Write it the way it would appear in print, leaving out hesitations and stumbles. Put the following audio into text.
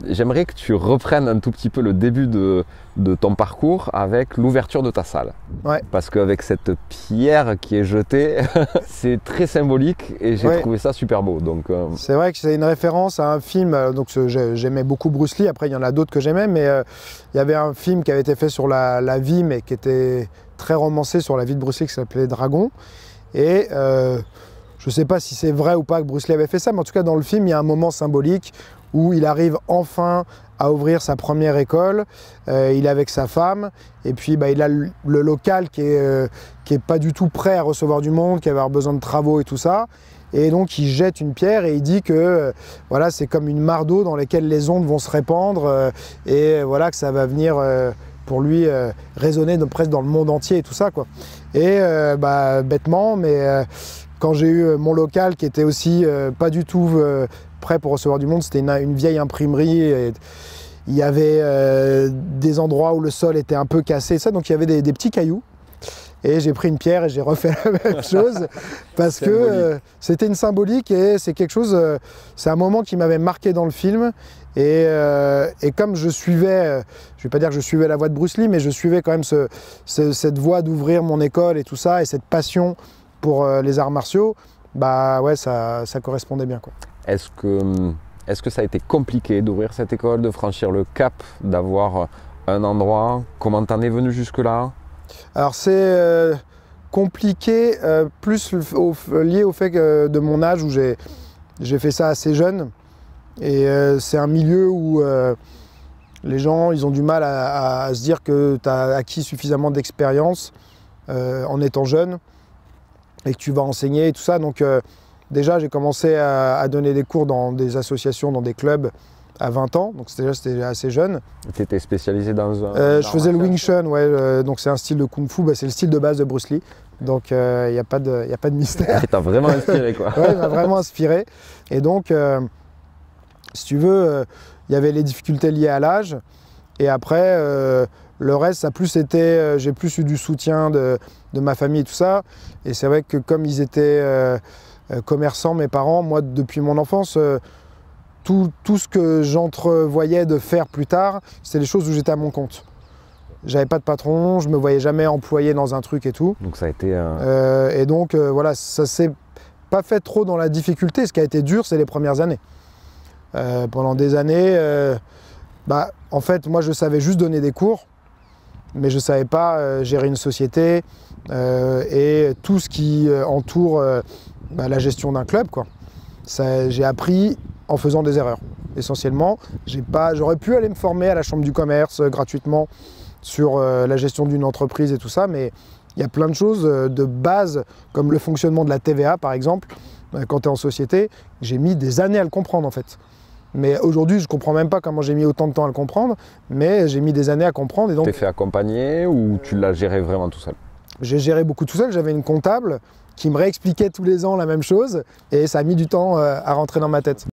J'aimerais que tu reprennes un tout petit peu le début de ton parcours avec l'ouverture de ta salle. Ouais. Parce qu'avec cette pierre qui est jetée, c'est très symbolique et j'ai trouvé ça super beau. C'est vrai que c'est une référence à un film, donc j'aimais beaucoup Bruce Lee, après il y en a d'autres que j'aimais, mais il y avait un film qui avait été fait sur la vie, mais qui était très romancé sur la vie de Bruce Lee, qui s'appelait Dragon. Et je ne sais pas si c'est vrai ou pas que Bruce Lee avait fait ça, mais en tout cas dans le film, il y a un moment symbolique où il arrive enfin à ouvrir sa première école, il est avec sa femme, et puis il a le local qui est pas du tout prêt à recevoir du monde, qui va avoir besoin de travaux et tout ça, et donc il jette une pierre et il dit que voilà, c'est comme une mare d'eau dans laquelle les ondes vont se répandre, et voilà que ça va venir pour lui résonner presque dans le monde entier et tout ça, quoi. Et bêtement, mais quand j'ai eu mon local qui était aussi pas du tout prêt pour recevoir du monde, c'était une vieille imprimerie. Et il y avait des endroits où le sol était un peu cassé, ça, donc il y avait des petits cailloux. Et j'ai pris une pierre et j'ai refait la même chose parce que c'était une symbolique et c'est quelque chose, c'est un moment qui m'avait marqué dans le film. Et comme je suivais, je vais pas dire que je suivais la voie de Bruce Lee, mais je suivais quand même cette voie d'ouvrir mon école et tout ça, et cette passion pour les arts martiaux, bah ouais, ça correspondait bien, quoi. Est-ce que ça a été compliqué d'ouvrir cette école, de franchir le cap, d'avoir un endroit? Comment t'en es venu jusque-là? Alors c'est compliqué, plus lié au fait que de mon âge où j'ai fait ça assez jeune. Et c'est un milieu où les gens ils ont du mal à se dire que tu as acquis suffisamment d'expérience en étant jeune et que tu vas enseigner et tout ça. Donc déjà j'ai commencé à donner des cours dans des associations, dans des clubs à 20 ans, donc c'était assez jeune. Tu étais spécialisé dans un... Je faisais le Wing Chun, ouais, donc c'est un style de Kung Fu, c'est le style de base de Bruce Lee, donc il n'y a pas de mystère. T'as vraiment inspiré, quoi. Ouais, il m'a vraiment inspiré. Et donc, si tu veux, il y avait les difficultés liées à l'âge, et après, le reste, ça a plus été, j'ai plus eu du soutien de ma famille et tout ça, et c'est vrai que comme ils étaient commerçants, mes parents, moi, depuis mon enfance, tout ce que j'entrevoyais de faire plus tard, c'était des choses où j'étais à mon compte. J'avais pas de patron, je me voyais jamais employé dans un truc et tout. Donc ça a été... et donc voilà, ça s'est pas fait trop dans la difficulté. Ce qui a été dur, c'est les premières années. Pendant des années, en fait, moi je savais juste donner des cours, mais je savais pas gérer une société et tout ce qui entoure la gestion d'un club, quoi. J'ai appris en faisant des erreurs, essentiellement. J'aurais pu aller me former à la chambre du commerce gratuitement sur la gestion d'une entreprise et tout ça, mais il y a plein de choses de base, comme le fonctionnement de la TVA par exemple, quand tu es en société, j'ai mis des années à le comprendre en fait. Mais aujourd'hui, je ne comprends même pas comment j'ai mis autant de temps à le comprendre, mais j'ai mis des années à comprendre. Tu t'es fait accompagner ou tu l'as géré vraiment tout seul? J'ai géré beaucoup tout seul, j'avais une comptable qui me réexpliquait tous les ans la même chose, et ça a mis du temps à rentrer dans ma tête.